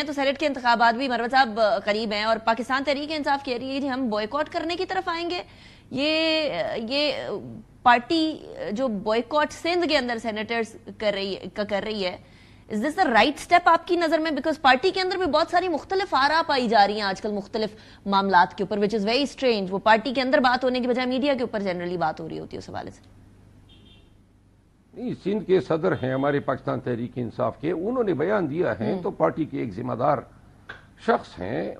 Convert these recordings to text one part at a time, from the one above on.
تو سینٹ کے انتخابات بھی مروت صاحب قریب ہیں اور پاکستان تحریک انصاف کہہ رہی ہے کہ ہم بوائیکاٹ کرنے کی طرف آئیں گے. یہ پارٹی جو بوائیکاٹ سندھ کے اندر سینیٹرز کر رہی ہے, از دس دا رائٹ سٹیپ آپ کی نظر میں؟ بیکاز پارٹی کے اندر بھی بہت ساری مختلف آراء پائی جا رہی ہیں آج کل مختلف معاملات کے اوپر, وچ از ویری اسٹرینج. وہ پارٹی کے اندر بات ہونے کی بجائے میڈیا کے اوپر جنرلی بات ہو رہی ہوتی ہے اس حوالے سے. نہیں, سندھ کے صدر ہیں ہمارے پاکستان تحریک انصاف کے, انہوں نے بیان دیا ہے تو پارٹی کے ایک ذمہ دار شخص ہیں,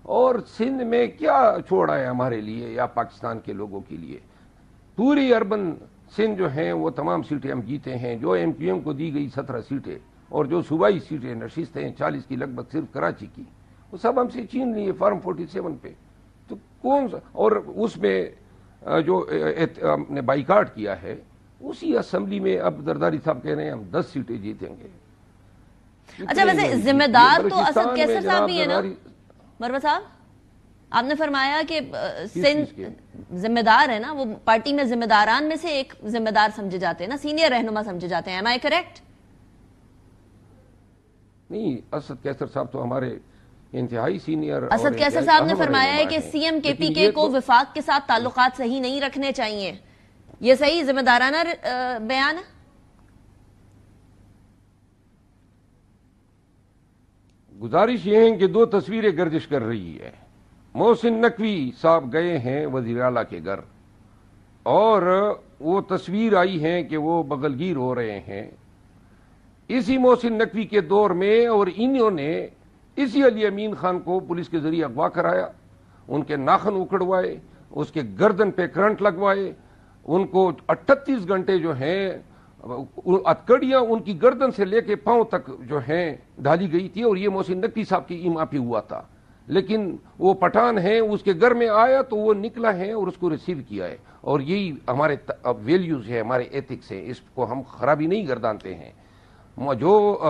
اور سندھ میں کیا چھوڑا ہے ہمارے لیے یا پاکستان کے لوگوں کے لیے. پوری اربن سندھ جو ہیں وہ تمام سیٹیں ہم جیتے ہیں. جو ایم کیو ایم کو دی گئی 17 سیٹیں اور جو صوبائی سیٹیں نشستیں 40 کی لگ بھگ صرف کراچی کی, وہ سب ہم سے چھین لی ہے فارم 47 پہ. تو کون سا, اور اس میں جو ہم نے بائیکاٹ کیا ہے اسی اسمبلی میں اب زرداری صاحب کہہ رہے ہیں ہم 10 سیٹیں جیتیں گے. اچھا, ویسے ذمہ دار تو اسد کیسر صاحب بھی ہے نا مروت صاحب؟ آپ نے فرمایا کہ سندھ ذمہ دار ہے نا, وہ پارٹی میں ذمہ داران میں سے ایک ذمہ دار سمجھے جاتے ہیں نا, سینئر رہنما سمجھے جاتے ہیں. Am I correct? نہیں, اسد کیسر صاحب تو ہمارے انتہائی سینئر. اسد کیسر صاحب نے فرمایا ہے کہ سی ایم کے پی کے کو وفاق کے ساتھ تعلقات صحیح نہیں رکھنے چاہیے. یہ صحیح ذمہ دارانہ بیان ہے؟ گزارش یہ ہے کہ 2 تصویریں گردش کر رہی ہے. محسن نقوی صاحب گئے ہیں وزیر اعلیٰ کے گھر اور وہ تصویر آئی ہے کہ وہ بغلگیر ہو رہے ہیں. اسی محسن نقوی کے دور میں اور انہوں نے اسی علی امین خان کو پولیس کے ذریعے اغوا کرایا, ان کے ناخن اکھڑوائے, اس کے گردن پہ کرنٹ لگوائے, ان کو 38 گھنٹے جو ہیں ہتکڑیاں ان کی گردن سے لے کے پاؤں تک جو ہیں ڈالی گئی تھی, اور یہ محسن نقوی صاحب کی ایما پہ ہوا تھا. لیکن وہ پٹھان ہے, اس کے گھر میں آیا تو وہ نکلا ہے اور اس کو ریسیو کیا ہے. اور یہی ہمارے ویلیوز ہے, ہمارے ایتھکس ہیں, اس کو ہم خرابی نہیں گردانتے ہیں. جو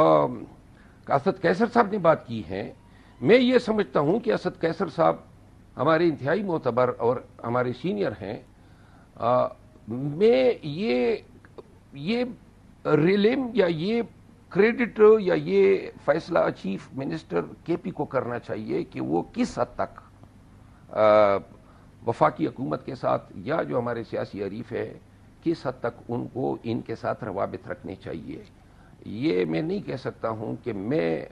اسد کیسر صاحب نے بات کی ہے, میں یہ سمجھتا ہوں کہ اسد کیسر صاحب ہمارے انتہائی معتبر اور ہمارے سینئر ہیں. میں یہ ریلیم یا یہ کریڈٹ یا یہ فیصلہ چیف منسٹر کے پی کو کرنا چاہیے کہ وہ کس حد تک وفاقی حکومت کے ساتھ یا جو ہمارے سیاسی حریف ہے کس حد تک ان کو ان کے ساتھ روابط رکھنے چاہیے. یہ میں نہیں کہہ سکتا ہوں کہ میں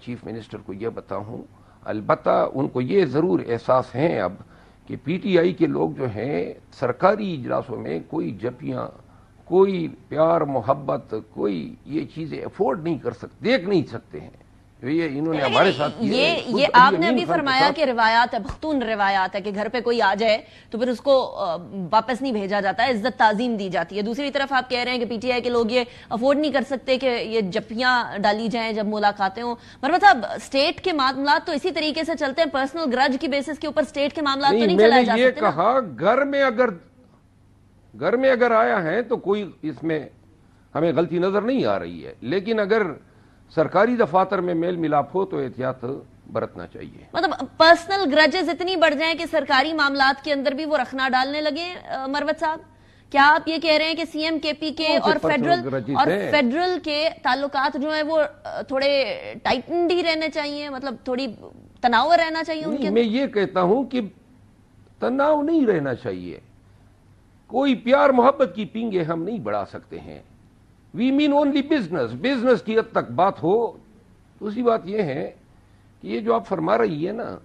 چیف منسٹر کو یہ بتاؤں. البتہ ان کو یہ ضرور احساس ہیں اب کہ پی ٹی آئی کے لوگ جو ہیں سرکاری اجلاسوں میں کوئی جپیاں, کوئی پیار محبت, کوئی یہ چیزیں افورڈ نہیں کر سکتے, دیکھ نہیں سکتے ہیں. یہ انہوں نے ہمارے ساتھ یہ آپ نے ابھی فرمایا کہ روایات ہے, پختون روایات ہے کہ گھر پہ کوئی آ جائے تو پھر اس کو واپس نہیں بھیجا جاتا ہے, عزت تعظیم دی جاتی ہے. دوسری طرف آپ کہہ رہے ہیں کہ پی ٹی آئی کے لوگ یہ افورڈ نہیں کر سکتے کہ یہ جپیاں ڈالی جائیں جب ملاقاتیں ہوں. مروت صاحب, اسٹیٹ کے معاملات تو اسی طریقے سے چلتے ہیں, پرسنل گرج کی بیسس کے اوپر اسٹیٹ کے معاملات تو نہیں چلائے جا سکتے. میں نے یہ کہا گھر میں اگر آیا ہے تو کوئی اس میں ہمیں غلطی نظر نہیں آ رہی ہے, لیکن اگر سرکاری دفاتر میں میل ملاپ ہو تو احتیاط برتنا چاہیے. مطلب پرسنل گرجز اتنی بڑھ جائیں کہ سرکاری معاملات کے اندر بھی وہ رکھنا ڈالنے لگے. مروت صاحب, کیا آپ یہ کہہ رہے ہیں کہ سی ایم کے پی کے اور فیڈرل کے تعلقات جو ہیں وہ تھوڑے ٹائٹنڈ ہی رہنے چاہیے, مطلب تھوڑی تناؤ رہنا چاہیے ان کے؟ میں یہ کہتا ہوں کہ تناؤ نہیں رہنا چاہیے. کوئی پیار محبت کی پینگیں ہم نہیں بڑھا سکتے ہیں. وی مین اونلی بزنس کی حد تک بات ہو. دوسری بات یہ ہے کہ یہ جو آپ فرما رہی ہے نا,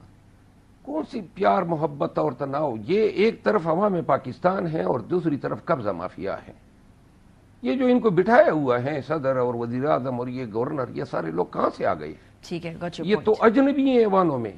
کون سی پیار محبت اور تناؤ, یہ ایک طرف عوام پاکستان ہے اور دوسری طرف قبضہ مافیا ہے. یہ جو ان کو بٹھایا ہوا ہے صدر اور وزیر اعظم اور یہ گورنر, یہ سارے لوگ کہاں سے آ گئے؟ ٹھیک ہے, یہ تو اجنبی ہیں ایوانوں میں.